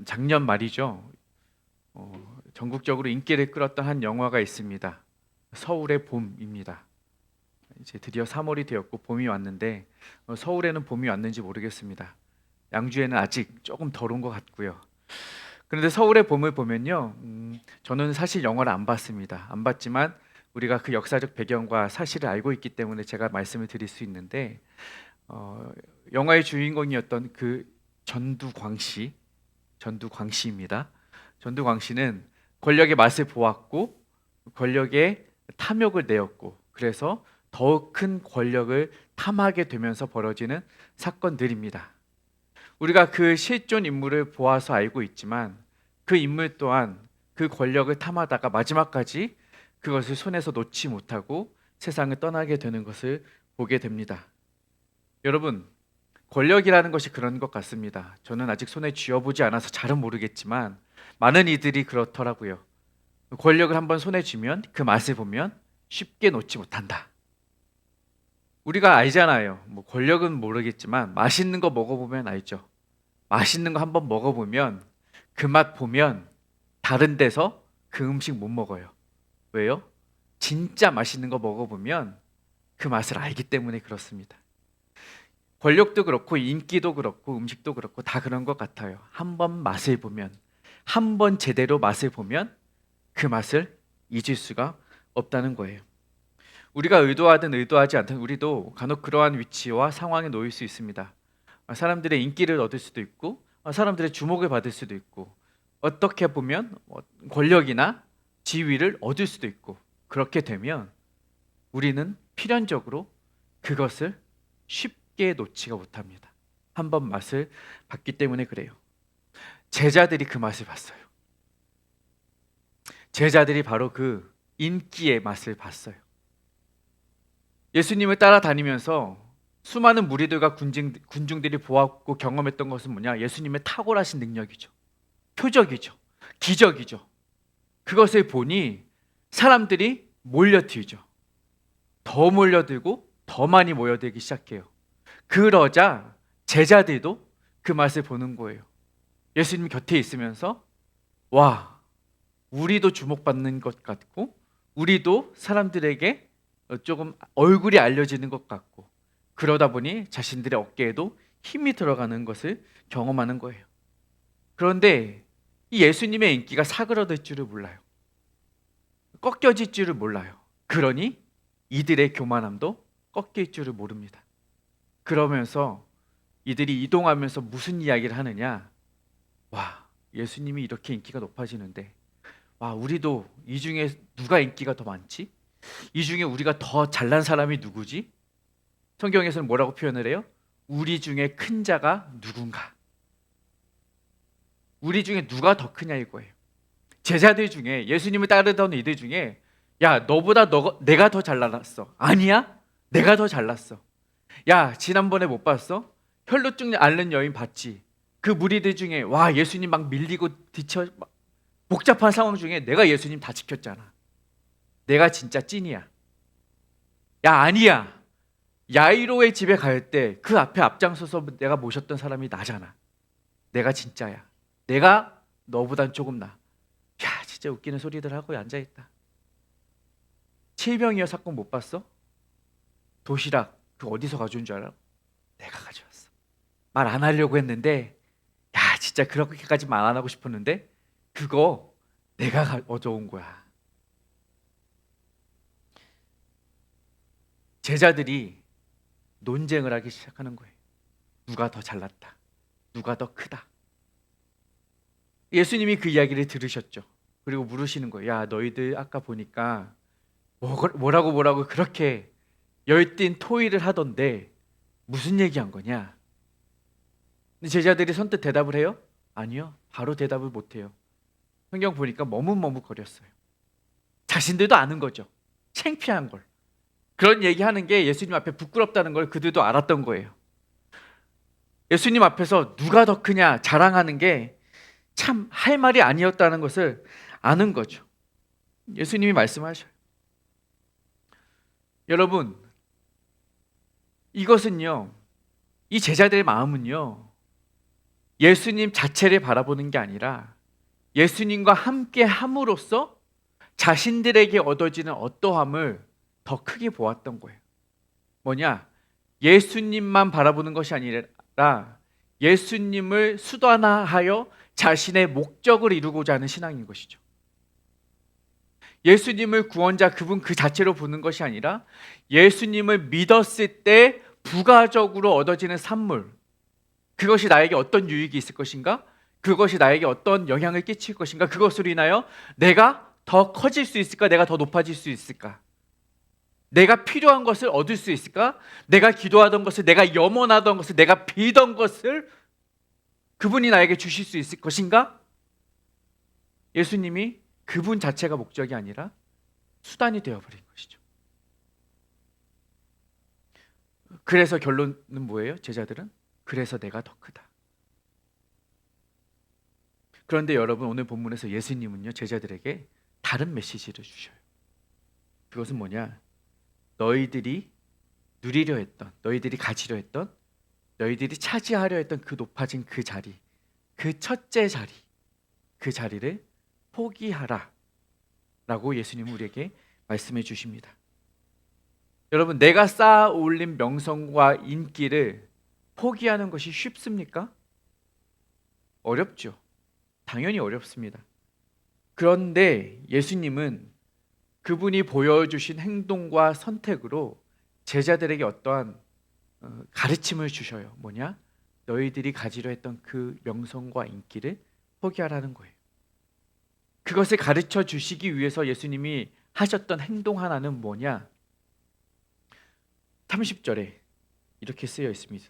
작년 말이죠. 전국적으로 인기를 끌었던 한 영화가 있습니다. 서울의 봄입니다. 이제 드디어 3월이 되었고 봄이 왔는데 서울에는 봄이 왔는지 모르겠습니다. 양주에는 아직 조금 덜 온 것 같고요. 그런데 서울의 봄을 보면요, 저는 사실 영화를 안 봤습니다. 안 봤지만 우리가 그 역사적 배경과 사실을 알고 있기 때문에 제가 말씀을 드릴 수 있는데 어, 영화의 주인공이었던 그 전두광 씨입니다. 전두광 씨는 권력의 맛을 보았고 권력에 탐욕을 내었고 그래서 더욱 큰 권력을 탐하게 되면서 벌어지는 사건들입니다. 우리가 그 실존 인물을 보아서 알고 있지만 그 인물 또한 그 권력을 탐하다가 마지막까지 그것을 손에서 놓지 못하고 세상을 떠나게 되는 것을 보게 됩니다. 여러분, 권력이라는 것이 그런 것 같습니다. 저는 아직 손에 쥐어보지 않아서 잘은 모르겠지만 많은 이들이 그렇더라고요. 권력을 한번 손에 쥐면 그 맛을 보면 쉽게 놓지 못한다. 우리가 알잖아요. 뭐 권력은 모르겠지만 맛있는 거 먹어보면 알죠. 맛있는 거 한번 먹어보면 그 맛 보면 다른 데서 그 음식 못 먹어요. 왜요? 진짜 맛있는 거 먹어보면 그 맛을 알기 때문에 그렇습니다. 권력도 그렇고 인기도 그렇고 음식도 그렇고 다 그런 것 같아요. 한번 맛을 보면, 한 번 제대로 맛을 보면 그 맛을 잊을 수가 없다는 거예요. 우리가 의도하든 의도하지 않든 우리도 간혹 그러한 위치와 상황에 놓일 수 있습니다. 사람들의 인기를 얻을 수도 있고 사람들의 주목을 받을 수도 있고 어떻게 보면 권력이나 지위를 얻을 수도 있고 그렇게 되면 우리는 필연적으로 그것을 쉽게 놓지가 못합니다. 한번 맛을 봤기 때문에 그래요. 제자들이 그 맛을 봤어요. 제자들이 바로 그 인기의 맛을 봤어요. 예수님을 따라다니면서 수많은 무리들과 군중들이 보았고 경험했던 것은 뭐냐? 예수님의 탁월하신 능력이죠. 표적이죠. 기적이죠. 그것을 보니 사람들이 몰려들죠. 더 몰려들고 더 많이 모여들기 시작해요. 그러자 제자들도 그 맛을 보는 거예요. 예수님 곁에 있으면서 와, 우리도 주목받는 것 같고 우리도 사람들에게 조금 얼굴이 알려지는 것 같고 그러다 보니 자신들의 어깨에도 힘이 들어가는 것을 경험하는 거예요. 그런데 이 예수님의 인기가 사그러들 줄을 몰라요. 꺾여질 줄을 몰라요. 그러니 이들의 교만함도 꺾일 줄을 모릅니다. 그러면서 이들이 이동하면서 무슨 이야기를 하느냐? 와, 예수님이 이렇게 인기가 높아지는데 와, 우리도 이 중에 누가 인기가 더 많지? 이 중에 우리가 더 잘난 사람이 누구지? 성경에서는 뭐라고 표현을 해요? 우리 중에 큰 자가 누군가? 우리 중에 누가 더 크냐 이거예요. 제자들 중에 예수님을 따르던 이들 중에 야, 내가 더 잘났어. 아니야? 내가 더 잘났어. 야, 지난번에 못 봤어? 혈루증 앓는 여인 봤지? 그 무리들 중에 와, 예수님 막 밀리고 복잡한 상황 중에 내가 예수님 다 지켰잖아. 내가 진짜 찐이야. 야, 아니야. 야이로의 집에 갈 때 그 앞에 앞장서서 내가 모셨던 사람이 나잖아. 내가 진짜야. 내가 너보단 조금 나. 야, 진짜 웃기는 소리들 하고 앉아있다. 칠병이어 사건 못 봤어? 도시락 그 어디서 가져온 줄 알아? 내가 가져왔어. 말 안 하려고 했는데 야, 진짜 그렇게까지만 안 하고 싶었는데 그거 내가 가져온 거야. 제자들이 논쟁을 하기 시작하는 거예요. 누가 더 잘났다. 누가 더 크다. 예수님이 그 이야기를 들으셨죠. 그리고 물으시는 거예요. 야, 너희들 아까 보니까 뭐라고 그렇게 열띤 토의를 하던데 무슨 얘기한 거냐? 근데 제자들이 선뜻 대답을 해요? 아니요. 바로 대답을 못 해요. 성경 보니까 머뭇머뭇거렸어요. 자신들도 아는 거죠. 창피한 걸. 그런 얘기하는 게 예수님 앞에 부끄럽다는 걸 그들도 알았던 거예요. 예수님 앞에서 누가 더 크냐 자랑하는 게 참 할 말이 아니었다는 것을 아는 거죠. 예수님이 말씀하셔요. 여러분, 이것은요, 이 제자들의 마음은요, 예수님 자체를 바라보는 게 아니라 예수님과 함께 함으로써 자신들에게 얻어지는 어떠함을 더 크게 보았던 거예요. 뭐냐? 예수님만 바라보는 것이 아니라 예수님을 수단화하여 자신의 목적을 이루고자 하는 신앙인 것이죠. 예수님을 구원자 그분 그 자체로 보는 것이 아니라 예수님을 믿었을 때 부가적으로 얻어지는 산물, 그것이 나에게 어떤 유익이 있을 것인가? 그것이 나에게 어떤 영향을 끼칠 것인가? 그것으로 인하여 내가 더 커질 수 있을까? 내가 더 높아질 수 있을까? 내가 필요한 것을 얻을 수 있을까? 내가 기도하던 것을, 내가 염원하던 것을, 내가 빌던 것을 그분이 나에게 주실 수 있을 것인가? 예수님이 그분 자체가 목적이 아니라 수단이 되어버린 것이죠. 그래서 결론은 뭐예요? 제자들은 그래서 내가 더 크다. 그런데 여러분, 오늘 본문에서 예수님은요, 제자들에게 다른 메시지를 주셔요. 그것은 뭐냐? 너희들이 누리려 했던, 너희들이 가지려 했던, 너희들이 차지하려 했던 그 높아진 그 자리, 그 첫째 자리, 그 자리를 포기하라 라고 예수님은 우리에게 말씀해 주십니다. 여러분, 내가 쌓아 올린 명성과 인기를 포기하는 것이 쉽습니까? 어렵죠. 당연히 어렵습니다. 그런데 예수님은 그분이 보여주신 행동과 선택으로 제자들에게 어떠한 가르침을 주셔요. 뭐냐? 너희들이 가지려 했던 그 명성과 인기를 포기하라는 거예요. 그것을 가르쳐 주시기 위해서 예수님이 하셨던 행동 하나는 뭐냐? 30절에 이렇게 쓰여 있습니다.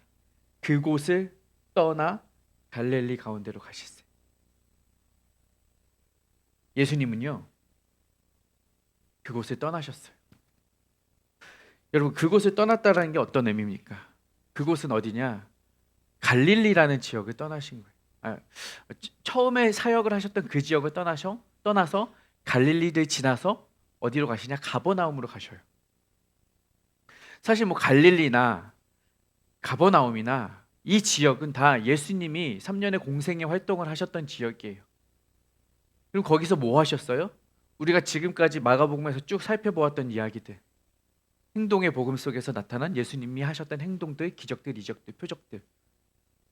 그곳을 떠나 갈릴리 가운데로 가실세. 예수님은요, 그곳을 떠나셨어요. 여러분, 그곳을 떠났다는 게 어떤 의미입니까? 그곳은 어디냐? 갈릴리라는 지역을 떠나신 거예요. 처음에 사역을 하셨던 그 지역을 떠나서 갈릴리를 지나서 어디로 가시냐? 가버나움으로 가셔요. 사실 뭐 갈릴리나 가버나움이나 이 지역은 다 예수님이 3년의 공생의 활동을 하셨던 지역이에요. 그럼 거기서 뭐 하셨어요? 우리가 지금까지 마가복음에서 쭉 살펴보았던 이야기들, 행동의 복음 속에서 나타난 예수님이 하셨던 행동들, 기적들, 이적들, 표적들,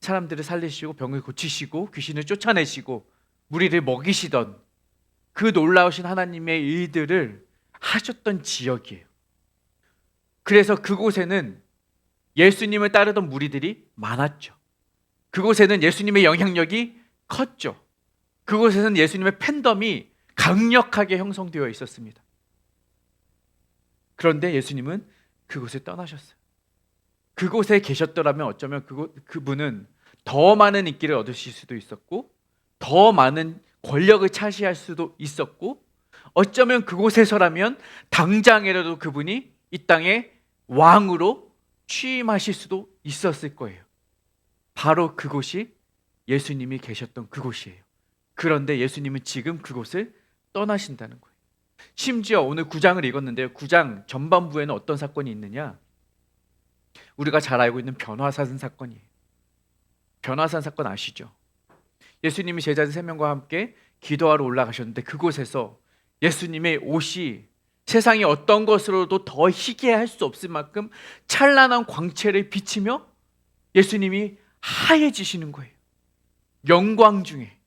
사람들을 살리시고 병을 고치시고 귀신을 쫓아내시고 무리를 먹이시던 그 놀라우신 하나님의 일들을 하셨던 지역이에요. 그래서 그곳에는 예수님을 따르던 무리들이 많았죠. 그곳에는 예수님의 영향력이 컸죠. 그곳에는 예수님의 팬덤이 강력하게 형성되어 있었습니다. 그런데 예수님은 그곳을 떠나셨어요. 그곳에 계셨더라면 어쩌면 그분은 더 많은 인기를 얻으실 수도 있었고, 더 많은 권력을 차지할 수도 있었고, 어쩌면 그곳에서라면 당장이라도 그분이 이 땅의 왕으로 취임하실 수도 있었을 거예요. 바로 그곳이 예수님이 계셨던 그곳이에요. 그런데 예수님은 지금 그곳을 떠나신다는 거예요. 심지어 오늘 9장을 읽었는데요. 9장 전반부에는 어떤 사건이 있느냐? 우리가 잘 알고 있는 변화산 사건이에요. 변화산 사건 아시죠? 예수님이 제자들 3명과 함께 기도하러 올라가셨는데 그곳에서 예수님의 옷이 세상의 어떤 것으로도 더 희게 할 수 없을 만큼 찬란한 광채를 비치며 예수님이 하얘지시는 거예요. 영광 중에.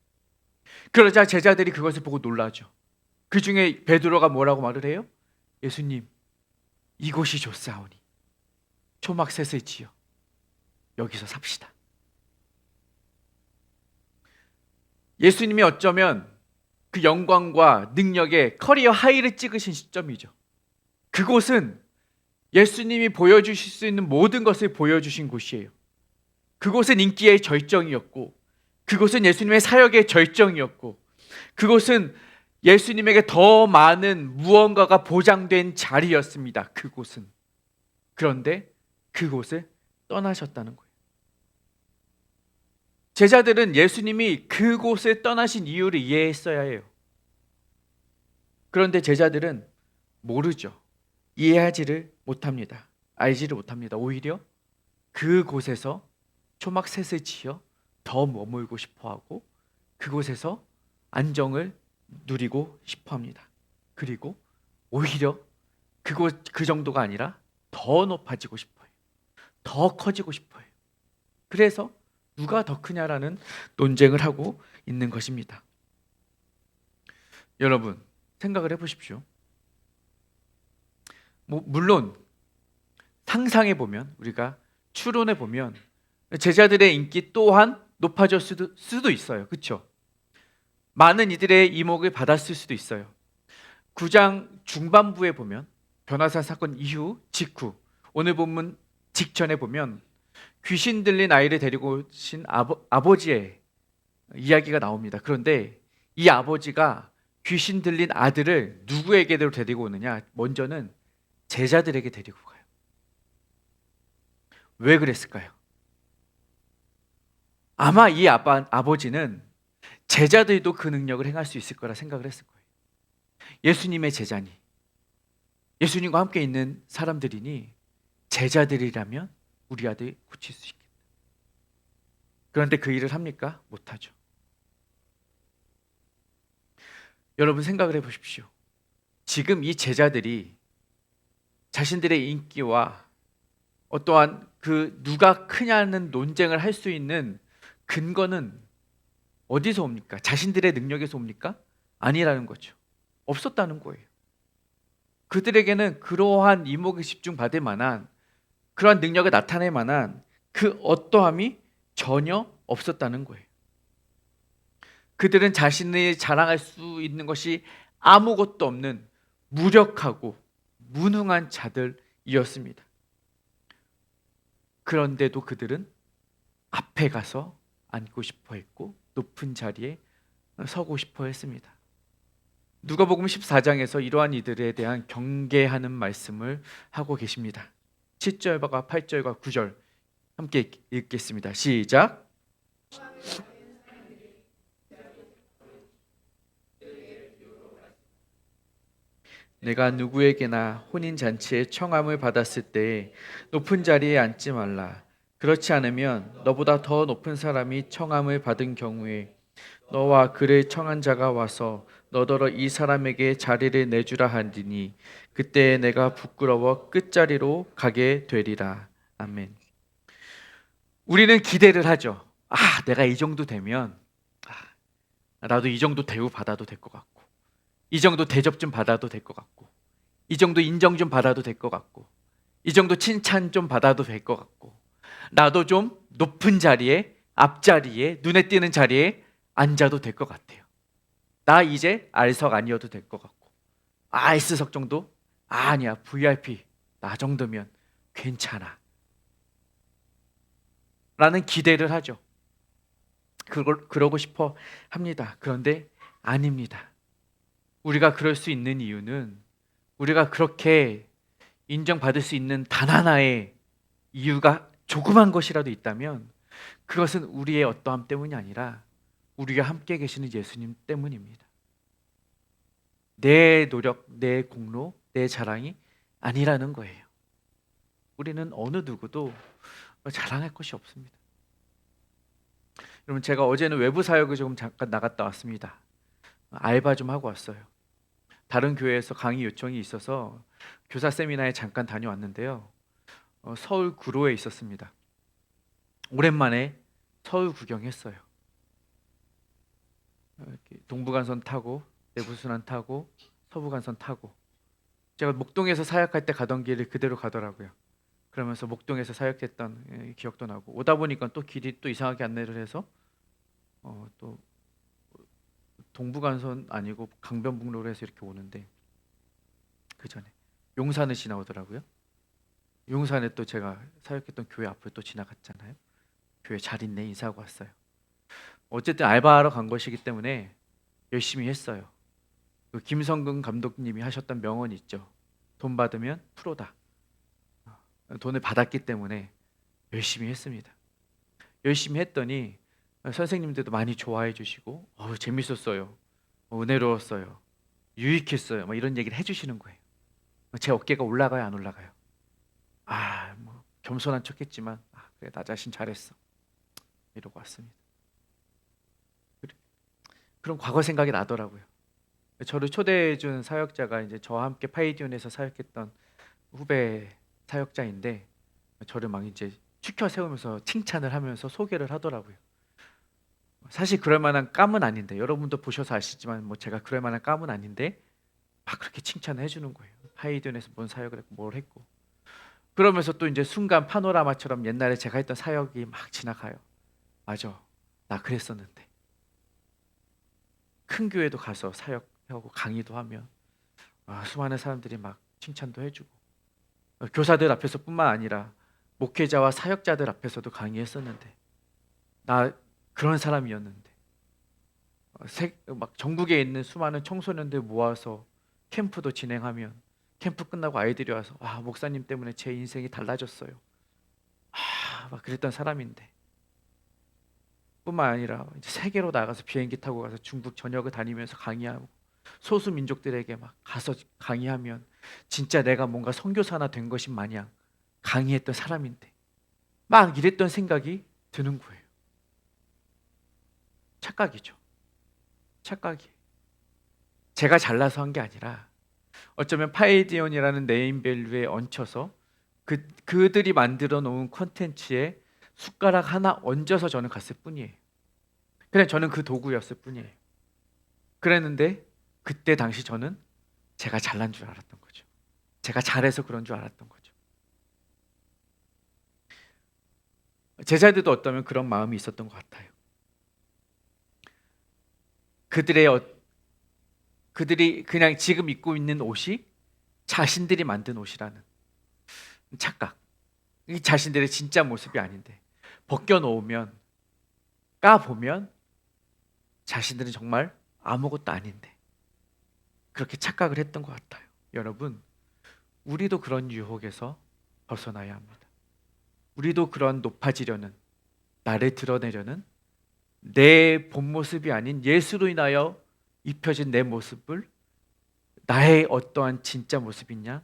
그러자 제자들이 그것을 보고 놀라죠. 그 중에 베드로가 뭐라고 말을 해요? 예수님, 이곳이 좋사오니 초막셋을 지어 여기서 삽시다. 예수님이 어쩌면 그 영광과 능력의 커리어 하이를 찍으신 시점이죠. 그곳은 예수님이 보여주실 수 있는 모든 것을 보여주신 곳이에요. 그곳은 인기의 절정이었고, 그곳은 예수님의 사역의 절정이었고, 그곳은 예수님에게 더 많은 무언가가 보장된 자리였습니다. 그곳은. 그런데 그곳을 떠나셨다는 거예요. 제자들은 예수님이 그곳을 떠나신 이유를 이해했어야 해요. 그런데 제자들은 모르죠. 이해하지를 못합니다. 알지를 못합니다. 오히려 그곳에서 초막셋을 지어 더 머물고 싶어하고 그곳에서 안정을 누리고 싶어합니다. 그리고 오히려 그 정도가 아니라 더 높아지고 싶어요. 더 커지고 싶어요. 그래서 누가 더 크냐라는 논쟁을 하고 있는 것입니다. 여러분, 생각을 해보십시오. 물론 상상해 보면, 우리가 추론해 보면 제자들의 인기 또한 높아질 수도 있어요. 그렇죠? 많은 이들의 이목을 받았을 수도 있어요. 9장 중반부에 보면 변호사 사건 이후 직후, 오늘 본문 직전에 보면 귀신 들린 아이를 데리고 오신 아버지의 이야기가 나옵니다. 그런데 이 아버지가 귀신 들린 아들을 누구에게로 데리고 오느냐? 먼저는 제자들에게 데리고 가요. 왜 그랬을까요? 아마 이 아버지는 제자들도 그 능력을 행할 수 있을 거라 생각을 했을 거예요. 예수님의 제자니, 예수님과 함께 있는 사람들이니 제자들이라면 우리 아들 고칠 수 있겠다. 그런데 그 일을 합니까? 못하죠. 여러분 생각을 해보십시오. 지금 이 제자들이 자신들의 인기와 어떠한 그 누가 크냐는 논쟁을 할 수 있는 근거는 어디서 옵니까? 자신들의 능력에서 옵니까? 아니라는 거죠. 없었다는 거예요. 그들에게는 그러한 이목에 집중받을 만한, 그러한 능력을 나타낼 만한 그 어떠함이 전혀 없었다는 거예요. 그들은 자신이 자랑할 수 있는 것이 아무것도 없는 무력하고 무능한 자들이었습니다. 그런데도 그들은 앞에 가서 앉고 싶어 했고 높은 자리에 서고 싶어 했습니다. 누가복음 14장에서 이러한 이들에 대한 경계하는 말씀을 하고 계십니다. 7절과 8절과 9절 함께 읽겠습니다. 시작. 내가 누구에게나 혼인잔치에 청함을 받았을 때 높은 자리에 앉지 말라. 그렇지 않으면 너보다 더 높은 사람이 청함을 받은 경우에 너와 그를 청한 자가 와서 너더러 이 사람에게 자리를 내주라 하니 그때 내가 부끄러워 끝자리로 가게 되리라. 아멘. 우리는 기대를 하죠. 내가 이 정도 되면 나도 이 정도 대우 받아도 될 것 같고, 이 정도 대접 좀 받아도 될 것 같고, 이 정도 인정 좀 받아도 될 것 같고, 이 정도 칭찬 좀 받아도 될 것 같고, 나도 좀 높은 자리에, 앞자리에, 눈에 띄는 자리에 앉아도 될 것 같아요. 나 이제 R석 아니어도 될 것 같고, S석 정도? 아니야, VIP 나 정도면 괜찮아 라는 기대를 하죠. 그러고 싶어 합니다. 그런데 아닙니다. 우리가 그럴 수 있는 이유는, 우리가 그렇게 인정받을 수 있는 단 하나의 이유가 조그만 것이라도 있다면 그것은 우리의 어떠함 때문이 아니라 우리가 함께 계시는 예수님 때문입니다. 내 노력, 내 공로, 내 자랑이 아니라는 거예요. 우리는 어느 누구도 자랑할 것이 없습니다. 여러분, 제가 어제는 외부 사역을 조금 잠깐 나갔다 왔습니다. 알바 좀 하고 왔어요. 다른 교회에서 강의 요청이 있어서 교사 세미나에 잠깐 다녀왔는데요. 서울 구로에 있었습니다. 오랜만에 서울 구경했어요. 동부간선 타고, 내부순환 타고, 서부간선 타고. 제가 목동에서 사역할 때 가던 길을 그대로 가더라고요. 그러면서 목동에서 사역했던 기억도 나고, 오다 보니까 또 길이 또 이상하게 안내를 해서 또 동부간선 아니고 강변북로로 해서 이렇게 오는데, 그 전에 용산을 지나오더라고요. 용산에 또 제가 사역했던 교회 앞을 또 지나갔잖아요. 교회 잘 있네 인사하고 왔어요. 어쨌든 알바하러 간 것이기 때문에 열심히 했어요. 그 김성근 감독님이 하셨던 명언이 있죠. 돈 받으면 프로다. 돈을 받았기 때문에 열심히 했습니다. 열심히 했더니 선생님들도 많이 좋아해 주시고 재밌었어요. 은혜로웠어요. 유익했어요. 이런 얘기를 해주시는 거예요. 제 어깨가 올라가요, 안 올라가요? 겸손한 척했지만 그래, 나 자신 잘했어 이러고 왔습니다. 그런 과거 생각이 나더라고요. 저를 초대해 준 사역자가 이제 저와 함께 파이디온에서 사역했던 후배 사역자인데 저를 막 이제 추켜 세우면서 칭찬을 하면서 소개를 하더라고요. 사실 그럴 만한 깜은 아닌데 여러분도 보셔서 아시지만 뭐 제가 그럴 만한 깜은 아닌데 막 그렇게 칭찬을 해주는 거예요. 파이디온에서 뭔 사역을 했고 뭘 했고 그러면서 또 이제 순간 파노라마처럼 옛날에 제가 했던 사역이 막 지나가요. 맞아, 나 그랬었는데 큰 교회도 가서 사역하고 강의도 하면 수많은 사람들이 막 칭찬도 해주고 교사들 앞에서뿐만 아니라 목회자와 사역자들 앞에서도 강의했었는데 나 그런 사람이었는데 막 전국에 있는 수많은 청소년들 모아서 캠프도 진행하면 캠프 끝나고 아이들이 와서 목사님 때문에 제 인생이 달라졌어요. 막 그랬던 사람인데 뿐만 아니라 이제 세계로 나가서 비행기 타고 가서 중국 전역을 다니면서 강의하고 소수 민족들에게 막 가서 강의하면 진짜 내가 뭔가 선교사나 된 것인 마냥 강의했던 사람인데 막 이랬던 생각이 드는 거예요. 착각이죠. 착각이. 제가 잘나서 한 게 아니라 어쩌면 파이디온이라는 네임밸류에 얹혀서 그들이 만들어 놓은 콘텐츠에 숟가락 하나 얹어서 저는 갔을 뿐이에요. 그냥 저는 그 도구였을 뿐이에요. 그랬는데 그때 당시 저는 제가 잘난 줄 알았던 거죠. 제가 잘해서 그런 줄 알았던 거죠. 제자들도 어쩌면 그런 마음이 있었던 것 같아요. 그들이 그냥 지금 입고 있는 옷이 자신들이 만든 옷이라는 착각. 이 자신들의 진짜 모습이 아닌데 벗겨놓으면 까보면 자신들은 정말 아무것도 아닌데 그렇게 착각을 했던 것 같아요. 여러분, 우리도 그런 유혹에서 벗어나야 합니다. 우리도 그런 높아지려는, 나를 드러내려는 내 본 모습이 아닌 예수로 인하여 입혀진 내 모습을 나의 어떠한 진짜 모습이냐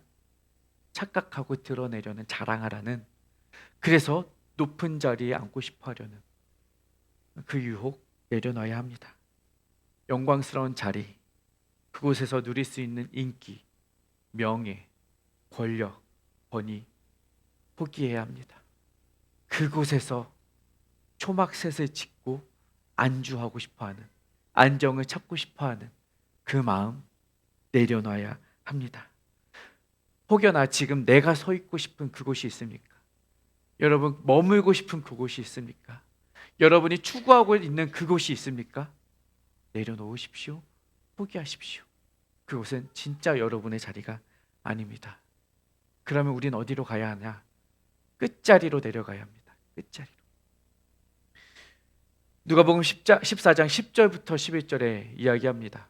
착각하고 드러내려는, 자랑하라는, 그래서 높은 자리에 앉고 싶어 하려는 그 유혹 내려놔야 합니다. 영광스러운 자리, 그곳에서 누릴 수 있는 인기, 명예, 권력, 권위 포기해야 합니다. 그곳에서 초막셋을 짓고 안주하고 싶어하는, 안정을 찾고 싶어하는 그 마음 내려놔야 합니다. 혹여나 지금 내가 서 있고 싶은 그곳이 있습니까? 여러분 머물고 싶은 그곳이 있습니까? 여러분이 추구하고 있는 그곳이 있습니까? 내려놓으십시오. 포기하십시오. 그곳은 진짜 여러분의 자리가 아닙니다. 그러면 우린 어디로 가야 하냐? 끝자리로 내려가야 합니다. 끝자리로. 누가복음 14장 10절부터 11절에 이야기합니다.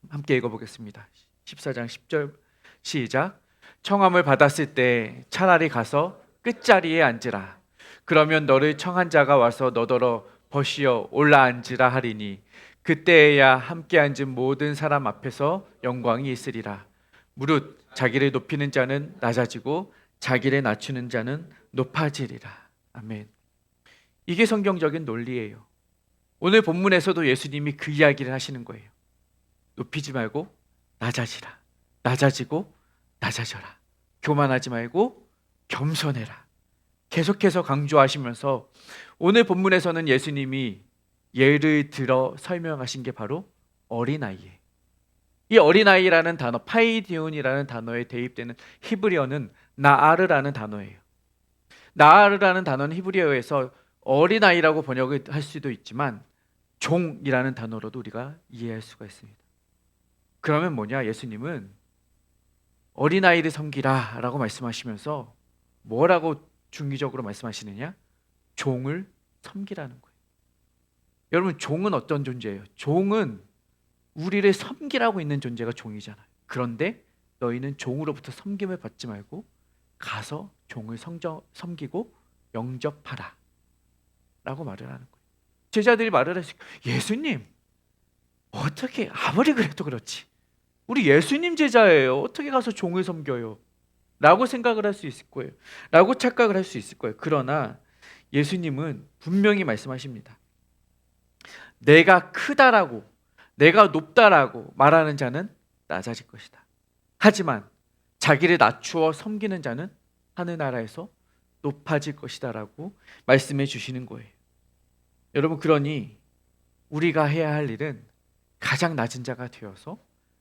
함께 읽어보겠습니다. 14장 10절 시작. 청함을 받았을 때 차라리 가서 끝자리에 앉으라. 그러면 너를 청한 자가 와서 너더러 벗이어 올라앉으라 하리니 그때에야 함께 앉은 모든 사람 앞에서 영광이 있으리라. 무릇 자기를 높이는 자는 낮아지고 자기를 낮추는 자는 높아지리라. 아멘. 이게 성경적인 논리예요. 오늘 본문에서도 예수님이 그 이야기를 하시는 거예요. 높이지 말고 낮아지라. 낮아지고 낮아져라. 교만하지 말고 겸손해라. 계속해서 강조하시면서 오늘 본문에서는 예수님이 예를 들어 설명하신 게 바로 어린아이예요. 이 어린아이라는 단어, 파이디온이라는 단어에 대입되는 히브리어는 나아르라는 단어예요. 나아르라는 단어는 히브리어에서 어린아이라고 번역을 할 수도 있지만 종이라는 단어로도 우리가 이해할 수가 있습니다. 그러면 뭐냐? 예수님은 어린아이를 섬기라 라고 말씀하시면서 뭐라고 중의적으로 말씀하시느냐? 종을 섬기라는 거예요. 여러분, 종은 어떤 존재예요? 종은 우리를 섬기라고 있는 존재가 종이잖아요. 그런데 너희는 종으로부터 섬김을 받지 말고 가서 종을 섬기고 영접하라 라고 말을 하는 거예요. 제자들이 말을 했어요. 예수님, 어떻게 아무리 그래도 그렇지 우리 예수님 제자예요. 어떻게 가서 종을 섬겨요? 라고 생각을 할 수 있을 거예요. 라고 착각을 할 수 있을 거예요. 그러나 예수님은 분명히 말씀하십니다. 내가 크다라고, 내가 높다라고 말하는 자는 낮아질 것이다. 하지만 자기를 낮추어 섬기는 자는 하늘나라에서 높아질 것이다라고 말씀해 주시는 거예요. 여러분, 그러니 우리가 해야 할 일은 가장 낮은 자가 되어서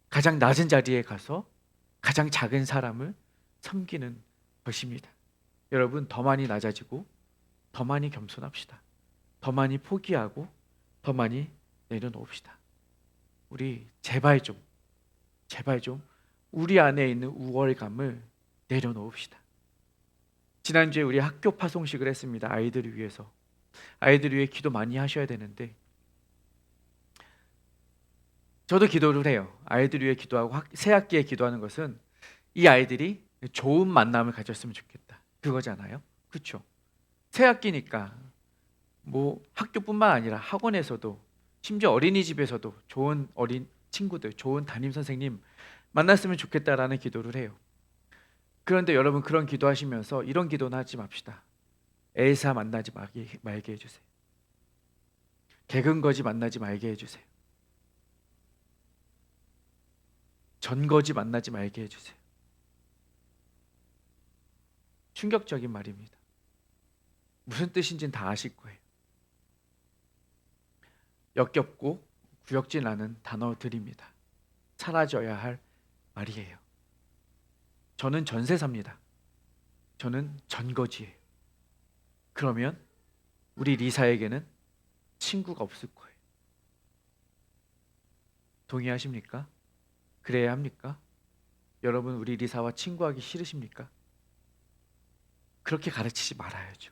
가장 낮은 자리에 가서 가장 작은 사람을 섬기는 것입니다. 여러분, 더 많이 낮아지고 더 많이 겸손합시다. 더 많이 포기하고 더 많이 내려놓읍시다. 우리 제발 좀 우리 안에 있는 우월감을 내려놓읍시다. 지난주에 우리 학교 파송식을 했습니다. 아이들을 위해서. 아이들을 위해 기도 많이 하셔야 되는데 저도 기도를 해요. 아이들을 위해 기도하고 새 학기에 기도하는 것은 이 아이들이 좋은 만남을 가졌으면 좋겠다, 그거잖아요. 그렇죠? 새 학기니까 뭐 학교뿐만 아니라 학원에서도, 심지어 어린이집에서도 좋은 어린 친구들, 좋은 담임 선생님 만났으면 좋겠다라는 기도를 해요. 그런데 여러분, 그런 기도하시면서 이런 기도는 하지 맙시다. 엘사 만나지 말게 해주세요. 개근거지 만나지 말게 해주세요. 전거지 만나지 말게 해주세요. 충격적인 말입니다. 무슨 뜻인지는 다 아실 거예요. 역겹고 구역질 나는 단어들입니다. 사라져야 할 말이에요. 저는 전세 삽니다. 저는 전거지예요. 그러면 우리 리사에게는 친구가 없을 거예요. 동의하십니까? 그래야 합니까? 여러분, 우리 리사와 친구하기 싫으십니까? 그렇게 가르치지 말아야죠.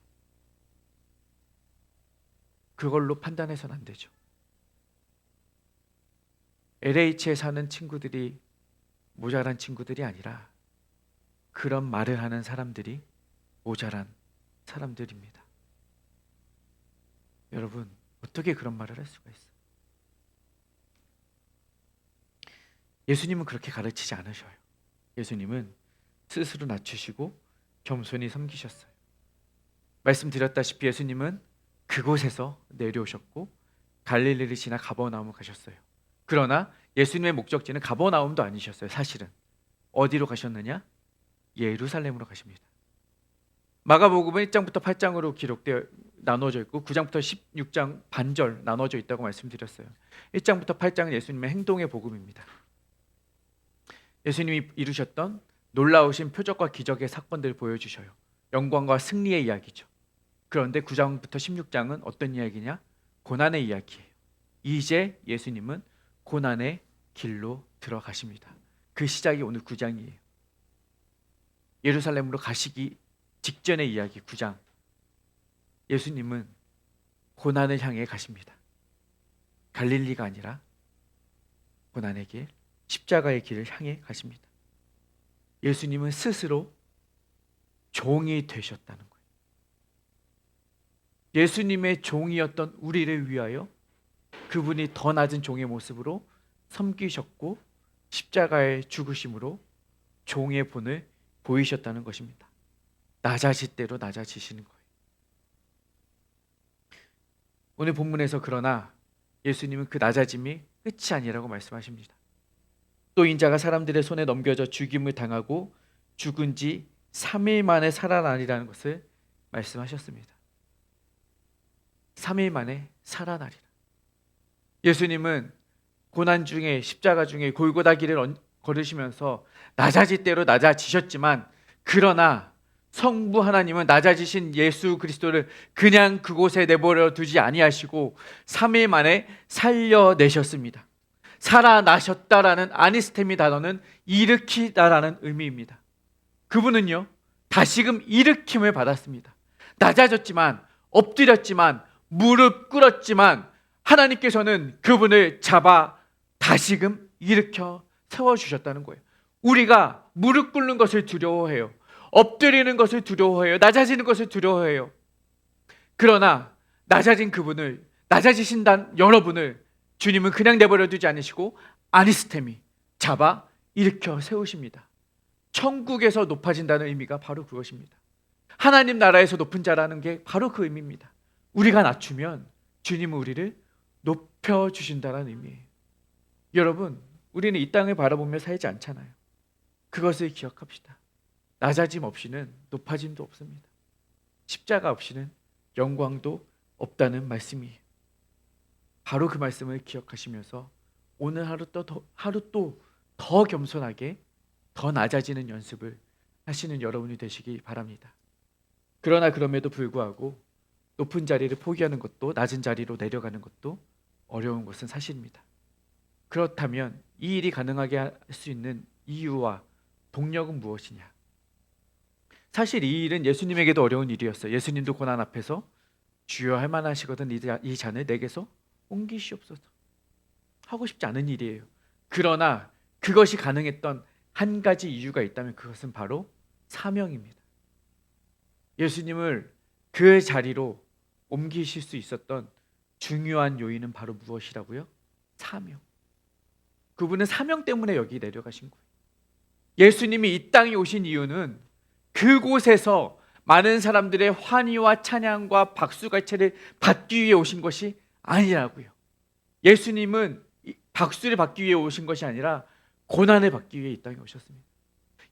그걸로 판단해서는 안 되죠. LH에 사는 친구들이 모자란 친구들이 아니라 그런 말을 하는 사람들이 모자란 사람들입니다. 여러분, 어떻게 그런 말을 할 수가 있어요? 예수님은 그렇게 가르치지 않으셔요. 예수님은 스스로 낮추시고 겸손히 섬기셨어요. 말씀드렸다시피 예수님은 그곳에서 내려오셨고 갈릴리를 지나 가버나움을 가셨어요. 그러나 예수님의 목적지는 가버나움도 아니셨어요. 사실은 어디로 가셨느냐? 예루살렘으로 가십니다. 마가복음은 1장부터 8장으로 기록되어 나눠져 있고 9장부터 16장 반절 나눠져 있다고 말씀드렸어요. 1장부터 8장은 예수님의 행동의 복음입니다. 예수님이 이루셨던 놀라우신 표적과 기적의 사건들을 보여주셔요. 영광과 승리의 이야기죠. 그런데 9장부터 16장은 어떤 이야기냐? 고난의 이야기예요. 이제 예수님은 고난의 길로 들어가십니다. 그 시작이 오늘 9장이에요. 예루살렘으로 가시기 직전의 이야기 9장. 예수님은 고난을 향해 가십니다. 갈릴리가 아니라 고난의 길, 십자가의 길을 향해 가십니다. 예수님은 스스로 종이 되셨다는 거예요. 예수님의 종이었던 우리를 위하여 그분이 더 낮은 종의 모습으로 섬기셨고 십자가의 죽으심으로 종의 본을 보이셨다는 것입니다. 낮아질 대로 낮아지시는 거예요. 오늘 본문에서 그러나 예수님은 그 낮아짐이 끝이 아니라고 말씀하십니다. 또 인자가 사람들의 손에 넘겨져 죽임을 당하고 죽은 지 3일 만에 살아나리라는 것을 말씀하셨습니다. 3일 만에 살아나리라. 예수님은 고난 중에, 십자가 중에 골고다 길을 걸으시면서 낮아질 대로 낮아지셨지만, 그러나 성부 하나님은 낮아지신 예수 그리스도를 그냥 그곳에 내버려 두지 아니하시고 3일 만에 살려내셨습니다. 살아나셨다라는 아니스테미 단어는 일으키다라는 의미입니다. 그분은요, 다시금 일으킴을 받았습니다. 낮아졌지만, 엎드렸지만, 무릎 꿇었지만 하나님께서는 그분을 잡아 다시금 일으켜 세워주셨다는 거예요. 우리가 무릎 꿇는 것을 두려워해요. 엎드리는 것을 두려워해요. 낮아지는 것을 두려워해요. 그러나 낮아진 그분을, 낮아지신 여러분을 주님은 그냥 내버려 두지 않으시고 아니스테미, 잡아 일으켜 세우십니다. 천국에서 높아진다는 의미가 바로 그것입니다. 하나님 나라에서 높은 자라는 게 바로 그 의미입니다. 우리가 낮추면 주님은 우리를 높여 주신다는 의미예요. 여러분, 우리는 이 땅을 바라보며 살지 않잖아요. 그것을 기억합시다. 낮아짐 없이는 높아짐도 없습니다. 십자가 없이는 영광도 없다는 말씀이에요. 바로 그 말씀을 기억하시면서 오늘 하루 또 더 겸손하게 더 낮아지는 연습을 하시는 여러분이 되시기 바랍니다. 그러나 그럼에도 불구하고 높은 자리를 포기하는 것도 낮은 자리로 내려가는 것도 어려운 것은 사실입니다. 그렇다면 이 일이 가능하게 할 수 있는 이유와 동력은 무엇이냐? 사실 이 일은 예수님에게도 어려운 일이었어요. 예수님도 고난 앞에서 주여 할 만하시거든 이 잔을 내게서 옮기시옵소서. 하고 싶지 않은 일이에요. 그러나 그것이 가능했던 한 가지 이유가 있다면 그것은 바로 사명입니다. 예수님을 그 자리로 옮기실 수 있었던 중요한 요인은 바로 무엇이라고요? 사명. 그분은 사명 때문에 여기 내려가신 거예요. 예수님이 이 땅에 오신 이유는 그곳에서 많은 사람들의 환희와 찬양과 박수갈채를 받기 위해 오신 것이 아니라고요. 예수님은 박수를 받기 위해 오신 것이 아니라 고난을 받기 위해 이 땅에 오셨습니다.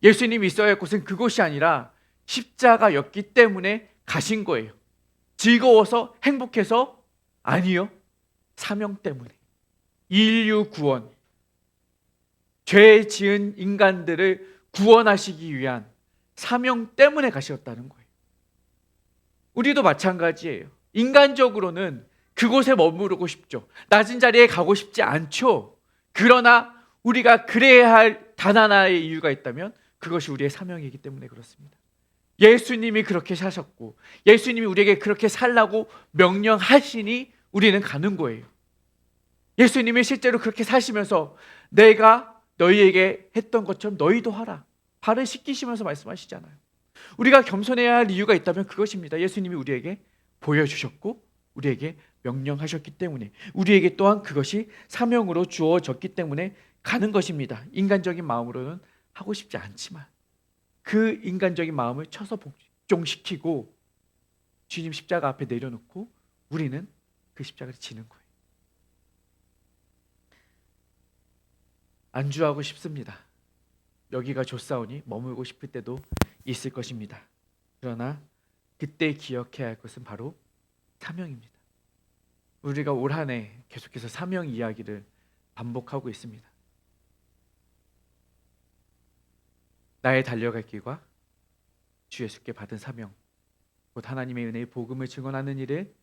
예수님이 있어야 할 곳은 그곳이 아니라 십자가였기 때문에 가신 거예요. 즐거워서 행복해서 아니요. 사명 때문에. 인류 구원, 죄 지은 인간들을 구원하시기 위한 사명 때문에 가셨다는 거예요. 우리도 마찬가지예요. 인간적으로는 그곳에 머무르고 싶죠. 낮은 자리에 가고 싶지 않죠. 그러나 우리가 그래야 할 단 하나의 이유가 있다면 그것이 우리의 사명이기 때문에 그렇습니다. 예수님이 그렇게 사셨고 예수님이 우리에게 그렇게 살라고 명령하시니 우리는 가는 거예요. 예수님이 실제로 그렇게 사시면서 내가 너희에게 했던 것처럼 너희도 하라. 발을 씻기시면서 말씀하시잖아요. 우리가 겸손해야 할 이유가 있다면 그것입니다. 예수님이 우리에게 보여주셨고 우리에게 명령하셨기 때문에 우리에게 또한 그것이 사명으로 주어졌기 때문에 가는 것입니다. 인간적인 마음으로는 하고 싶지 않지만 그 인간적인 마음을 쳐서 복종시키고 주님 십자가 앞에 내려놓고 우리는 그 십자가를 지는 거예요. 안주하고 싶습니다. 여기가 좋사오니 머물고 싶을 때도 있을 것입니다. 그러나 그때 기억해야 할 것은 바로 사명입니다. 우리가 올 한 해 계속해서 사명 이야기를 반복하고 있습니다. 나의 달려갈 길과 주 예수께 받은 사명, 곧 하나님의 은혜의 복음을 증언하는 일을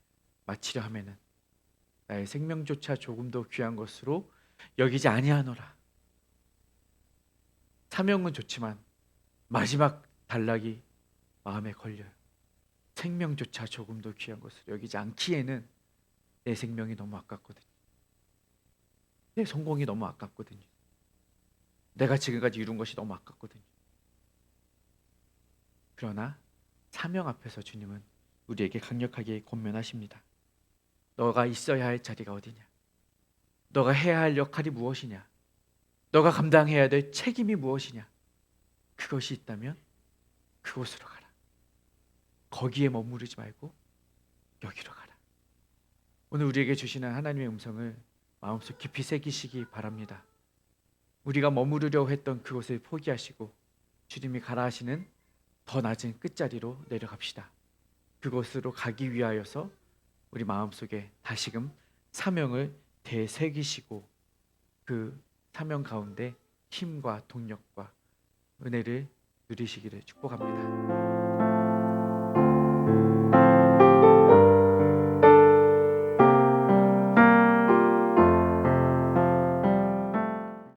마치려 하면은 나의 생명조차 조금 더 귀한 것으로 여기지 아니하노라. 사명은 좋지만 마지막 단락이 마음에 걸려요. 생명조차 조금 더 귀한 것으로 여기지 않기에는 내 생명이 너무 아깝거든요. 내 성공이 너무 아깝거든요. 내가 지금까지 이룬 것이 너무 아깝거든요. 그러나 사명 앞에서 주님은 우리에게 강력하게 권면하십니다. 너가 있어야 할 자리가 어디냐? 너가 해야 할 역할이 무엇이냐? 너가 감당해야 될 책임이 무엇이냐? 그것이 있다면 그곳으로 가라. 거기에 머무르지 말고 여기로 가라. 오늘 우리에게 주시는 하나님의 음성을 마음속 깊이 새기시기 바랍니다. 우리가 머무르려 했던 그곳을 포기하시고 주님이 가라 하시는 더 낮은 끝자리로 내려갑시다. 그곳으로 가기 위하여서 우리 마음속에 다시금 사명을 되새기시고 그 사명 가운데 힘과 동력과 은혜를 누리시기를 축복합니다.